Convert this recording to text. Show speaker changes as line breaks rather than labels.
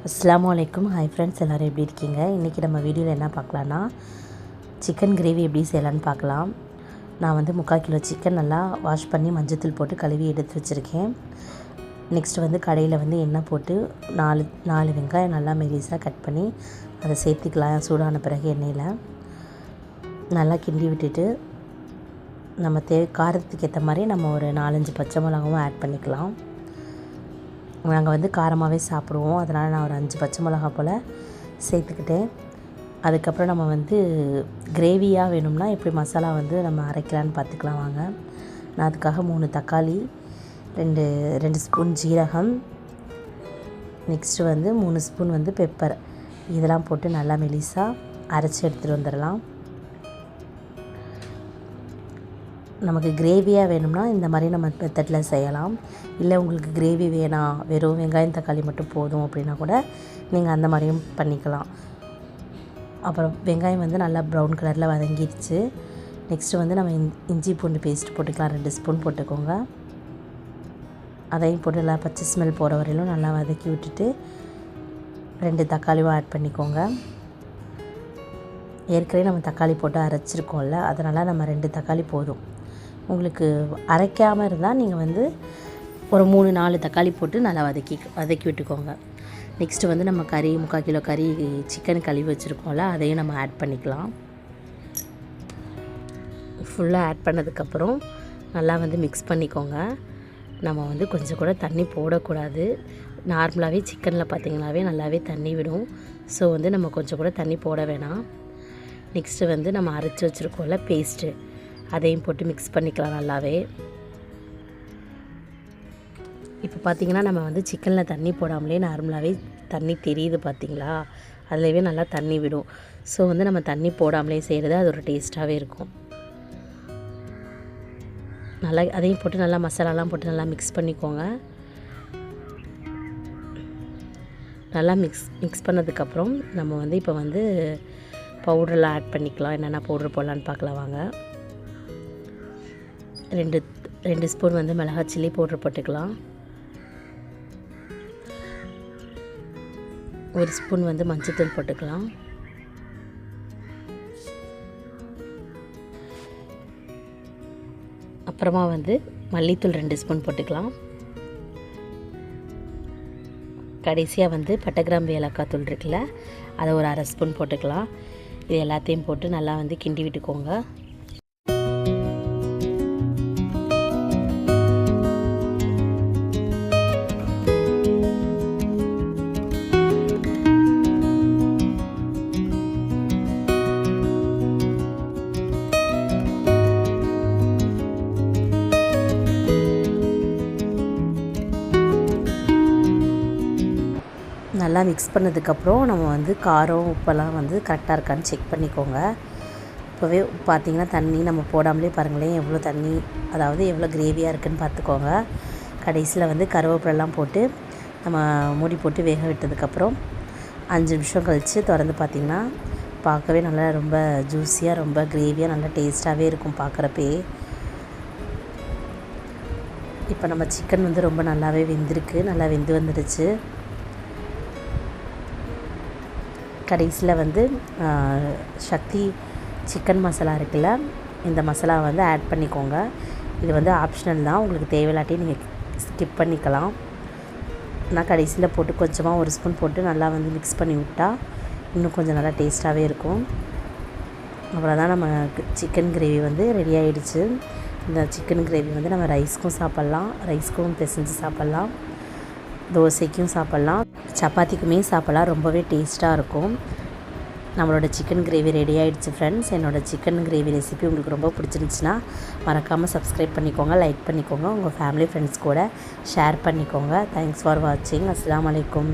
அஸ்ஸலாமு அலைக்கும். Hi friends, எல்லோரும் எப்படி இருக்கீங்க? இன்றைக்கி நம்ம வீடியோவில் என்ன பார்க்கலான்னா, சிக்கன் கிரேவி எப்படி செய்யலான்னு பார்க்கலாம். நான் வந்து 3/4 கிலோ சிக்கன் நல்லா வாஷ் பண்ணி மஞ்சத்தூள் போட்டு கழுவி எடுத்து வச்சுருக்கேன். நெக்ஸ்ட்டு கடையில் எண்ணெய் போட்டு 4 வெங்காயம் நல்லா மெலிசாக கட் பண்ணி அதை சேர்த்துக்கலாம். சூடான பிறகு எண்ணெயில் நல்லா கிண்டி விட்டுட்டு நம்ம காரத்துக்கு ஏற்ற மாதிரி நம்ம ஒரு 4-5 பச்சை மிளகாவும் ஆட் பண்ணிக்கலாம். நாங்கள் காரமாகவே சாப்பிடுவோம், அதனால் நான் ஒரு 5 பச்சை மிளகா போல் சேர்த்துக்கிட்டேன். அதுக்கப்புறம் நம்ம கிரேவியாக வேணும்னா எப்படி மசாலா நம்ம அரைக்கலான்னு பார்த்துக்கலாம் வாங்க. நான் அதுக்காக 3 தக்காளி, 2 ஸ்பூன் ஜீரகம், நெக்ஸ்ட்டு 3 ஸ்பூன் பெப்பர், இதெல்லாம் போட்டு நல்லா மெலிசாக அரைச்சி எடுத்துகிட்டு வந்துடலாம். நமக்கு கிரேவியாக வேணும்னா இந்த மாதிரி நம்ம மெத்தடில் செய்யலாம். இல்லை உங்களுக்கு கிரேவி வேணாம், வெறும் வெங்காயம் தக்காளி மட்டும் போதும் அப்படின்னா கூட நீங்கள் அந்த மாதிரியும் பண்ணிக்கலாம். அப்புறம் வெங்காயம் நல்லா ப்ரௌன் கலரில் வதங்கிடுச்சு. நெக்ஸ்ட்டு நம்ம இஞ்சி பூண்டு பேஸ்ட் போட்டுக்கலாம். 2 ஸ்பூன் போட்டுக்கோங்க. அதையும் போட்டு நல்லா பச்சை ஸ்மெல் போகிற வரையிலும் நல்லா வதக்கி விட்டுட்டு 2 தக்காளியும் ஆட் பண்ணிக்கோங்க. ஏற்கனவே நம்ம தக்காளி போட்டு அரைச்சிருக்கோம்ல, அதனால் நம்ம 2 தக்காளி போதும். உங்களுக்கு அரைக்காமல் இருந்தால் நீங்கள் ஒரு 3-4 தக்காளி போட்டு நல்லா வதக்கி விட்டுக்கோங்க. நெக்ஸ்ட்டு நம்ம 3/4 கிலோ கறி சிக்கன் கழுவி வச்சுருக்கோம்ல, அதையும் நம்ம ஆட் பண்ணிக்கலாம். ஃபுல்லாக ஆட் பண்ணதுக்கப்புறம் நல்லா மிக்ஸ் பண்ணிக்கோங்க. நம்ம கொஞ்சம் கூட தண்ணி போடக்கூடாது. நார்மலாகவே சிக்கனில் பார்த்திங்கனாவே நல்லாவே தண்ணி விடும். ஸோ நம்ம கொஞ்சம் கூட தண்ணி போட வேணாம். நெக்ஸ்ட்டு நம்ம அரைச்சி வச்சுருக்கோம்ல பேஸ்ட்டு, அதையும் போட்டு மிக்ஸ் பண்ணிக்கலாம் நல்லாவே. இப்போ பார்த்திங்கன்னா நம்ம சிக்கனில் தண்ணி போடாமலே நார்மலாகவே தண்ணி தெரியுது பார்த்திங்களா, அதுலேயே நல்லா தண்ணி விடும். ஸோ நம்ம தண்ணி போடாமலே செய்கிறது அது ஒரு டேஸ்ட்டாகவே இருக்கும். நல்லா அதையும் போட்டு நல்லா மசாலாலாம் போட்டு நல்லா மிக்ஸ் பண்ணிக்கோங்க. நல்லா மிக்ஸ் பண்ணதுக்கப்புறம் நம்ம இப்போ பவுடரெலாம் ஆட் பண்ணிக்கலாம். என்னென்ன பவுடர் போடலான்னு பார்க்கலாம் வாங்க. 2 ஸ்பூன் மிளகாய் சில்லி பவுடர் போட்டுக்கலாம். 1 ஸ்பூன் மஞ்சத்தூள் போட்டுக்கலாம். அப்புறமா மல்லித்தூள் 2 ஸ்பூன் போட்டுக்கலாம். கடைசியாக பட்டை கிராம்பு ஏலக்காய் தூள் இருக்குல்ல, அதை ஒரு 1/2 ஸ்பூன் போட்டுக்கலாம். இது எல்லாத்தையும் போட்டு நல்லா கிண்டி விட்டுக்கோங்க. நல்லா மிக்ஸ் பண்ணதுக்கப்புறம் நம்ம காரம் உப்பெல்லாம் கரெக்டாக இருக்கான்னு செக் பண்ணிக்கோங்க. இப்போவே பார்த்திங்கன்னா தண்ணி நம்ம போடாமலே பாருங்களேன் எவ்வளோ தண்ணி, அதாவது எவ்வளோ கிரேவியாக இருக்குதுன்னு பார்த்துக்கோங்க. கடைசியில் கருவேப்பிலெல்லாம் போட்டு நம்ம மூடி போட்டு வேக விட்டதுக்கப்புறம் 5 நிமிஷம் கழித்து திறந்து பார்த்திங்கன்னா பார்க்கவே நல்லா ரொம்ப ஜூஸியாக ரொம்ப கிரேவியாக நல்லா டேஸ்ட்டாகவே இருக்கும் பார்க்குறப்பே. இப்போ நம்ம சிக்கன் ரொம்ப நல்லாவே வெந்திருக்கு, நல்லா வெந்து வந்துடுச்சு. கடைசியில் சக்தி சிக்கன் மசாலா இருக்குல்ல, இந்த மசாலா ஆட் பண்ணிக்கோங்க. இது ஆப்ஷனல் தான், உங்களுக்கு தேவையில்லாட்டி நீங்கள் ஸ்கிப் பண்ணிக்கலாம். நான் கடைசியில் போட்டு கொஞ்சமாக 1 ஸ்பூன் போட்டு நல்லா மிக்ஸ் பண்ணி விட்டால் இன்னும் கொஞ்சம் நல்லா டேஸ்ட்டாகவே இருக்கும். அவ்வளோதான், நம்ம சிக்கன் கிரேவி ரெடி ஆகிடுச்சு. இந்த சிக்கன் கிரேவி நம்ம ரைஸ்க்கும் சாப்பிட்லாம், ரைஸ்க்கும் பிசைஞ்சு சாப்பிட்லாம், தோசைக்கும் சாப்பிட்லாம், சப்பாத்திக்குமே சாப்பிட்லாம். ரொம்பவே டேஸ்ட்டாக இருக்கும். நம்மளோட சிக்கன் கிரேவி ரெடி ஆகிடுச்சு ஃப்ரெண்ட்ஸ். என்னோடய சிக்கன் கிரேவி ரெசிபி உங்களுக்கு ரொம்ப பிடிச்சிருந்துச்சுன்னா மறக்காமல் சப்ஸ்கிரைப் பண்ணிக்கோங்க, லைக் பண்ணிக்கோங்க, உங்கள் ஃபேமிலி ஃப்ரெண்ட்ஸ் கூட ஷேர் பண்ணிக்கோங்க. தேங்க்ஸ் ஃபார் வாட்சிங். அஸ்ஸலாமு அலைக்கும்.